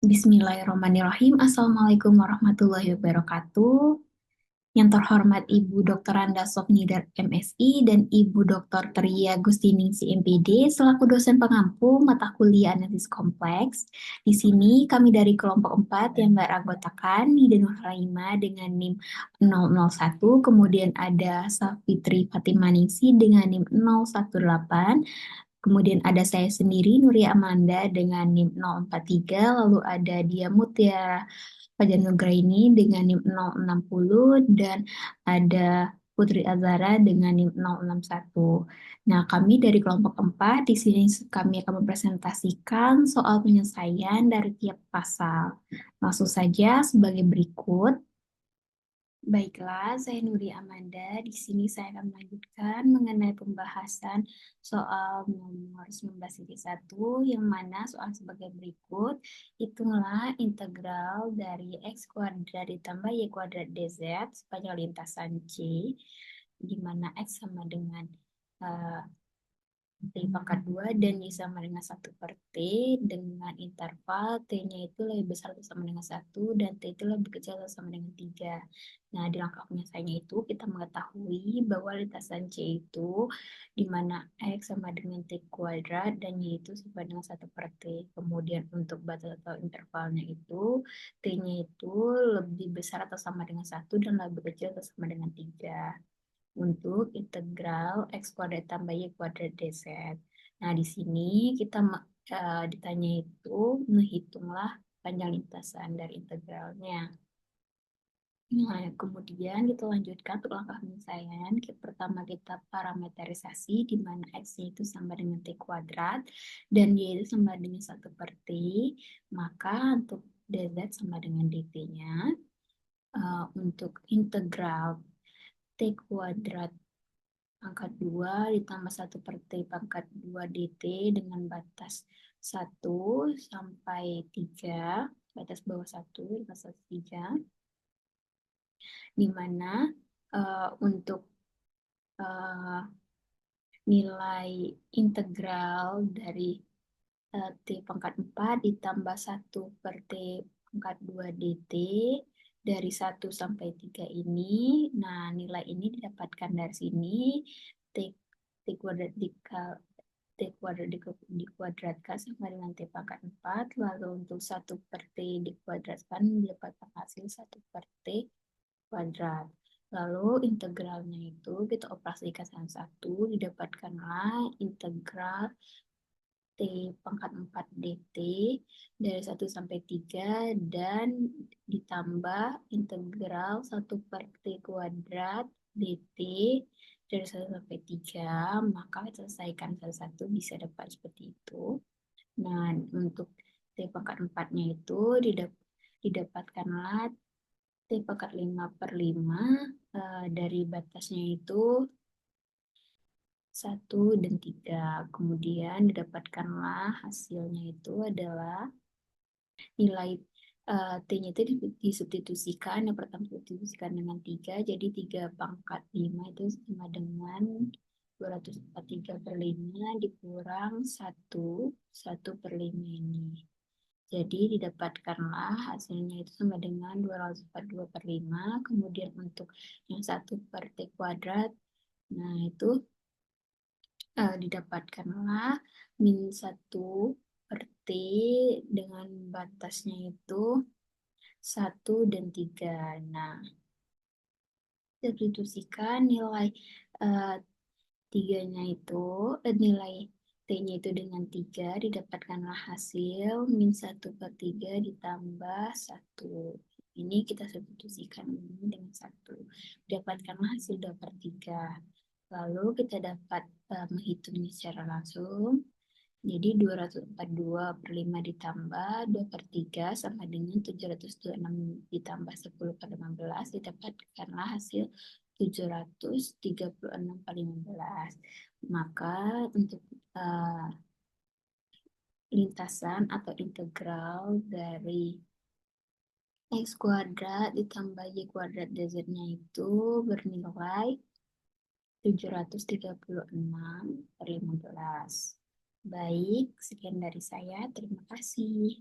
Bismillahirrahmanirrahim. Assalamualaikum warahmatullahi wabarakatuh. Yang terhormat Ibu Dr. Randa Sofnidar MSI dan Ibu Dr. Tria Gustining MPD selaku dosen pengampu mata kuliah analisis kompleks. Di sini kami dari kelompok 4 yang beranggotakan Nida Nurhaima dengan NIM 001, kemudian ada Safitri Fatimah Ningsi dengan NIM 018. Kemudian ada saya sendiri, Nuria Amanda dengan NIM 043, lalu ada Dia Mutiara Fajar Nugraini dengan NIM 060, dan ada Putri Azara dengan NIM 061. Nah, kami dari kelompok 4, di sini kami akan mempresentasikan soal penyelesaian dari tiap pasal. Langsung saja sebagai berikut. Baiklah, saya Nuri Amanda. Di sini saya akan melanjutkan mengenai pembahasan soal nomor 19.1, yang mana soal sebagai berikut. Hitunglah integral dari X kuadrat ditambah Y kuadrat DZ sepanjang lintasan C, di mana X sama dengan eh, T pangkat 2 dan Y sama dengan 1 per T dengan interval T-nya itu lebih besar atau sama dengan 1 dan T itu lebih kecil atau sama dengan 3. Nah, di langkah penyelesaiannya itu kita mengetahui bahwa lintasan C itu di mana X sama dengan T kuadrat dan Y itu sama dengan 1 per T. Kemudian untuk batas atau intervalnya itu T-nya itu lebih besar atau sama dengan 1 dan lebih kecil atau sama dengan 3 untuk integral X kuadrat tambah Y kuadrat DZ. Nah, di sini kita ditanya itu menghitunglah panjang lintasan dari integralnya. Nah, kemudian kita lanjutkan untuk langkah penyelesaian. Pertama kita parameterisasi di mana X itu sama dengan T kuadrat dan Y itu sama dengan 1 per T. Maka untuk DZ sama dengan DT-nya. Untuk integral T kuadrat pangkat 2 ditambah 1 per T pangkat 2 DT dengan batas 1 sampai 3, batas bawah 1, batas 3, di mana untuk uh, nilai integral dari T pangkat 4 ditambah 1 per T pangkat 2 DT dari 1 sampai 3 ini. Nah, nilai ini didapatkan dari sini. T, T kuadrat dikali T kuadrat dikuadratkan sama dengan T pangkat 4. Lalu untuk 1 per T dikuadratkan mendapatkan hasil 1 per T kuadrat. Lalu integralnya itu kita operasikan satu-satu, didapatkanlah integral T pangkat 4 DT dari 1 sampai 3 dan ditambah integral 1 per T kuadrat DT dari 1 sampai 3, maka selesaikan satu-satu bisa dapat seperti itu. Nah, untuk T pangkat 4-nya itu didapatkanlah T pangkat 5 per 5 dari batasnya itu 1 dan 3. Kemudian didapatkanlah hasilnya itu adalah nilai T-nya itu disubstitusikan. Yang pertama disubstitusikan dengan 3, jadi 3 pangkat 5 itu sama dengan 243 per 5 dikurang 1 per 5 ini. Jadi didapatkanlah hasilnya itu sama dengan 242 per 5. Kemudian untuk yang 1 per T kuadrat, nah itu didapatkanlah min 1 per T dengan batasnya itu 1 dan 3. Nah, substitusikan nilai uh, 3-nya itu, nilai T-nya itu dengan 3, didapatkanlah hasil min 1 per 3 ditambah 1. Ini kita substitusikan ini dengan 1. Dapatkanlah hasil 2 per 3. Lalu kita dapat menghitungnya secara langsung. Jadi 242 per 5 ditambah 2 per 3 sama dengan 726 ditambah 10 per 15, didapatkanlah hasil 736 per 15. Maka untuk lintasan atau integral dari X kuadrat ditambah Y kuadrat DZ-nya itu bernilai 736 per 15. Baik, sekian dari saya. Terima kasih.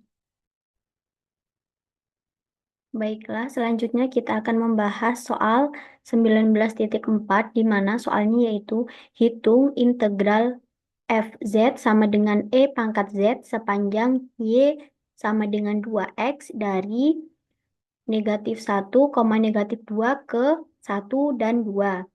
Baiklah, selanjutnya kita akan membahas soal 19.4 di mana soalnya yaitu hitung integral fz sama dengan e pangkat z sepanjang y sama dengan 2x dari -1, -2 ke 1 dan 2.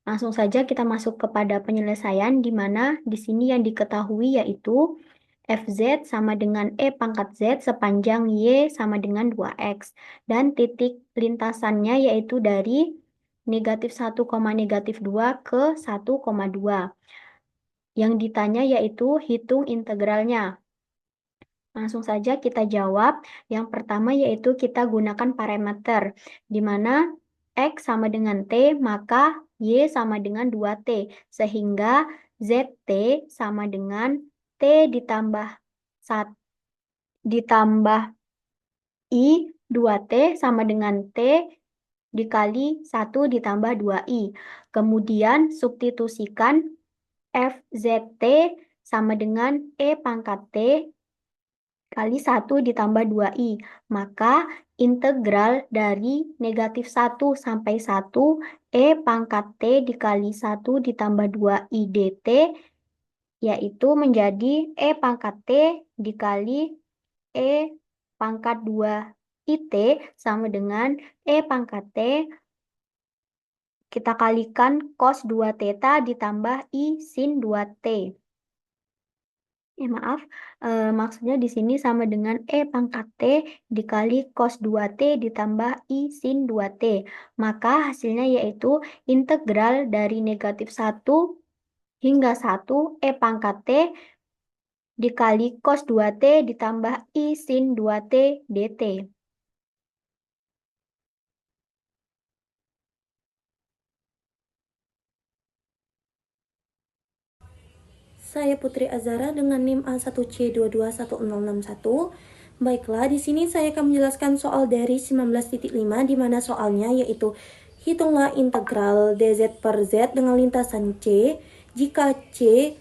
Langsung saja kita masuk kepada penyelesaian di mana di sini yang diketahui yaitu Fz sama dengan E pangkat Z sepanjang Y sama dengan 2X. Dan titik lintasannya yaitu dari -1, -2 ke 1,2. Yang ditanya yaitu hitung integralnya. Langsung saja kita jawab. Yang pertama yaitu kita gunakan parameter, di mana X sama dengan T, maka Y sama dengan 2T. Sehingga ZT sama dengan T ditambah 1 ditambah I 2T sama dengan T dikali 1 ditambah 2I. Kemudian substitusikan FZT sama dengan E pangkat T kali 1 ditambah 2I. Maka integral dari -1 sampai 1 E pangkat T dikali 1 ditambah 2I dt yaitu menjadi E pangkat T dikali E pangkat 2 IT sama dengan E pangkat T kita kalikan cos 2 theta ditambah I sin 2T. Maaf, maksudnya di sini sama dengan E pangkat T dikali cos 2T ditambah I sin 2T. Maka hasilnya yaitu integral dari -1 hingga 1 E pangkat T dikali cos 2T ditambah I sin 2T dt. Saya Putri Azara dengan NIM A1C221061. Baiklah, di sini saya akan menjelaskan soal dari 19.5 di mana soalnya yaitu hitunglah integral dz per z dengan lintasan C jika C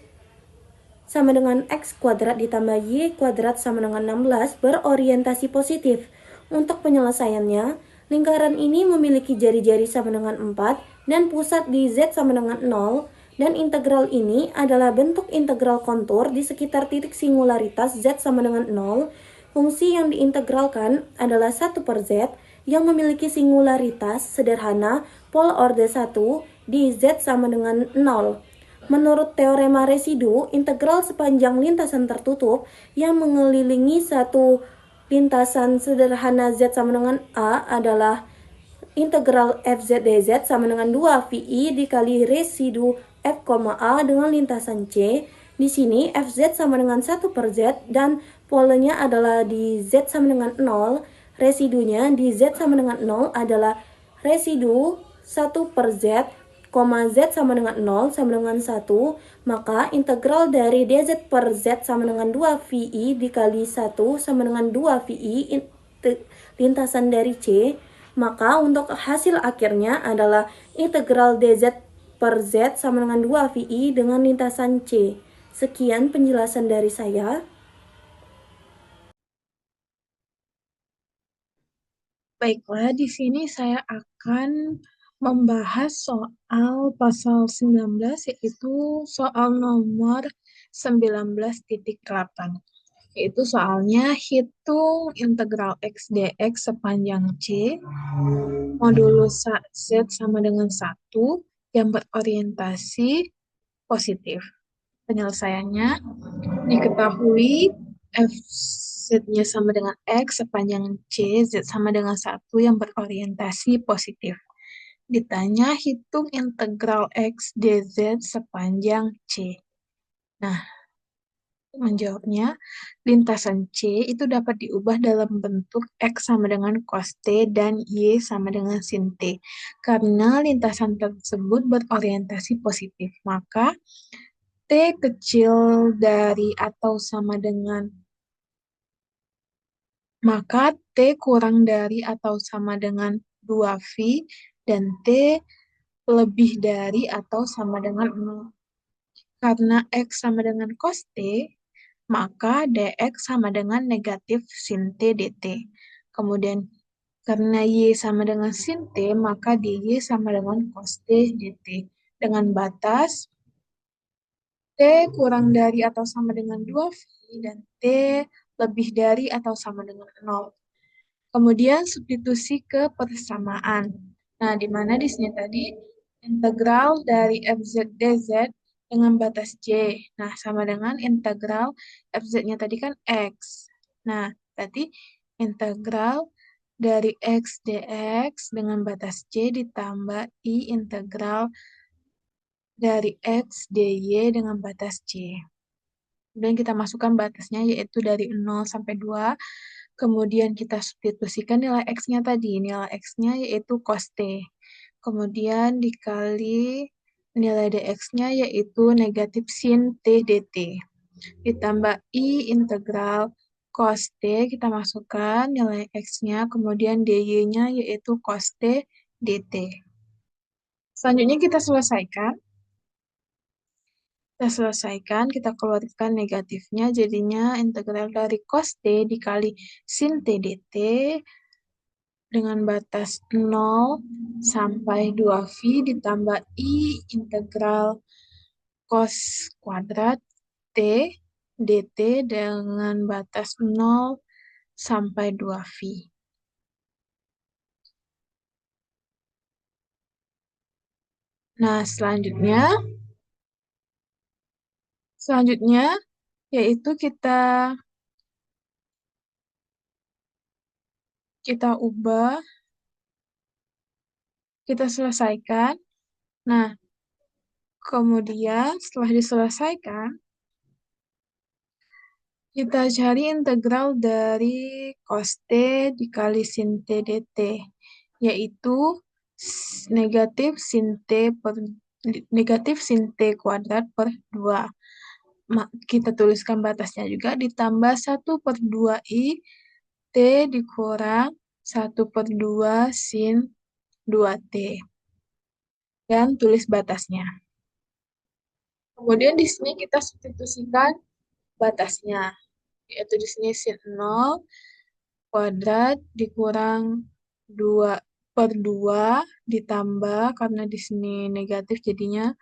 sama dengan x kuadrat ditambah y kuadrat sama dengan 16 berorientasi positif. Untuk penyelesaiannya, lingkaran ini memiliki jari-jari sama dengan 4 dan pusat di z sama dengan 0 dan integral ini adalah bentuk integral kontur di sekitar titik singularitas z sama dengan 0. Fungsi yang diintegralkan adalah 1 per z yang memiliki singularitas sederhana pola orde 1 di z sama dengan 0. Menurut teorema residu, integral sepanjang lintasan tertutup yang mengelilingi satu lintasan sederhana z sama dengan a adalah integral fz dz sama dengan 2 VI dikali residu f, a dengan lintasan C. Di sini fz sama dengan 1 per z dan polanya adalah di z sama dengan 0. Residunya di z sama dengan 0 adalah residu 1 per z, z sama dengan 0 sama dengan 1. Maka integral dari dz per z sama dengan 2 VI dikali 1 sama dengan 2 VI lintasan dari C. Maka untuk hasil akhirnya adalah integral dz per z sama dengan 2 VI dengan lintasan C. Sekian penjelasan dari saya. Baiklah, di sini saya akan membahas soal pasal 19, yaitu soal nomor 19.8. Yaitu soalnya hitung integral x dx sepanjang C, modulus z sama dengan 1, yang berorientasi positif. Penyelesaiannya diketahui f z-nya sama dengan x sepanjang C, z sama dengan 1 yang berorientasi positif. Ditanya hitung integral x dz sepanjang C. Nah, menjawabnya, lintasan C itu dapat diubah dalam bentuk X sama dengan cos T dan Y sama dengan sin T. Karena lintasan tersebut berorientasi positif, maka T kecil dari atau sama dengan maka T kurang dari atau sama dengan 2V dan T lebih dari atau sama dengan 0. Karena X sama dengan cos T, maka dx sama dengan negatif sin T dt. Kemudian Karena Y sama dengan sin T, maka dy sama dengan cos T dt. Dengan batas T kurang dari atau sama dengan 2V dan T lebih dari atau sama dengan 0. Kemudian substitusi ke persamaan. Nah, di mana di sini tadi integral dari fz dz dengan batas J. Nah, sama dengan integral fz-nya tadi kan X. Nah, berarti integral dari X dx dengan batas J ditambah I integral dari X dy dengan batas J. Kemudian kita masukkan batasnya yaitu dari 0 sampai 2. Kemudian kita substitusikan nilai X-nya tadi. Nilai X-nya yaitu cos T. Kemudian dikali nilai dx-nya yaitu negatif sin T dt. Ditambah I integral cos T, kita masukkan nilai X-nya, kemudian dy-nya yaitu cos T dt. Selanjutnya kita selesaikan. Kita keluarkan negatifnya, jadinya integral dari cos T dikali sin T dt dengan batas 0 sampai 2V ditambah I integral cos kuadrat T dt dengan batas 0 sampai 2V. Nah, selanjutnya yaitu kita ubah, kita selesaikan. Nah, kemudian setelah diselesaikan, kita cari integral dari cos T dikali sin T dt, yaitu negatif sin T kuadrat per 2. Kita tuliskan batasnya juga, ditambah 1/2I T dikurang 1/2 sin 2T. Dan tulis batasnya. Kemudian di sini kita substitusikan batasnya, yaitu di sini sin 0 kuadrat dikurang 2/2 ditambah, karena di sini negatif jadinya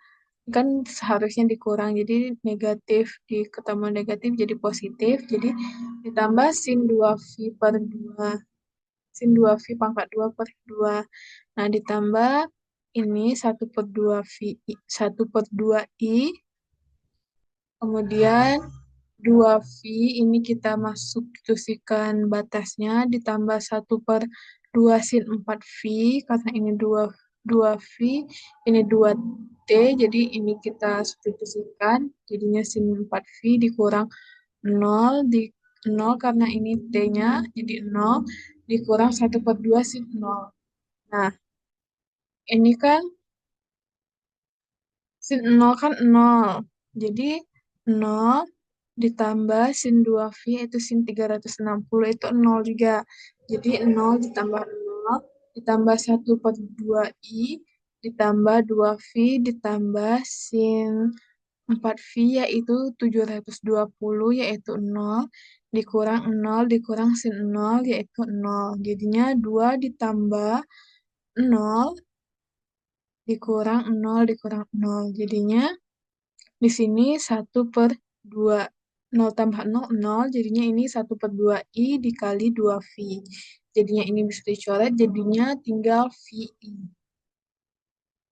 kan seharusnya dikurang, jadi negatif ketemu negatif jadi positif, jadi ditambah sin 2V per 2, sin 2V pangkat 2 per 2. Nah, ditambah ini 1/2I, kemudian 2V ini kita substitusikan batasnya, ditambah 1/2 sin 4V, karena ini 2V, ini 2T, jadi ini kita substitusikan, jadinya sin 4V dikurang 0, 0 karena ini T-nya, jadi 0, dikurang 1/2 sin 0. Nah, ini kan sin 0 kan 0, jadi 0 ditambah sin 2V itu sin 360 itu 0 juga. Jadi 0 ditambah 0 ditambah 1/2I ditambah 2V ditambah sin 4V yaitu 720 yaitu 0 dikurang 0 dikurang sin 0 yaitu 0. Jadinya 2 ditambah 0 dikurang 0 dikurang 0. Jadinya di sini 1/2. 0 tambah 0, 0. Jadinya ini 1/2I dikali 2V. Jadinya ini bisa dicoret, jadinya tinggal VI.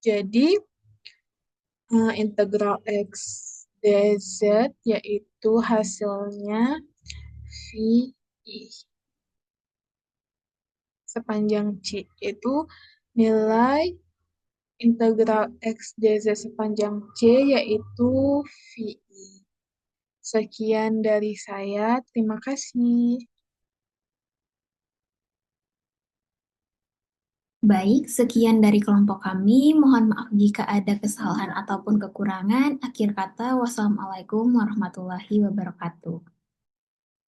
Jadi, integral X dz yaitu hasilnya VI. Sepanjang C, yaitu nilai integral X dz sepanjang C yaitu VI. Sekian dari saya, terima kasih. Baik, sekian dari kelompok kami. Mohon maaf jika ada kesalahan ataupun kekurangan. Akhir kata, wassalamualaikum warahmatullahi wabarakatuh.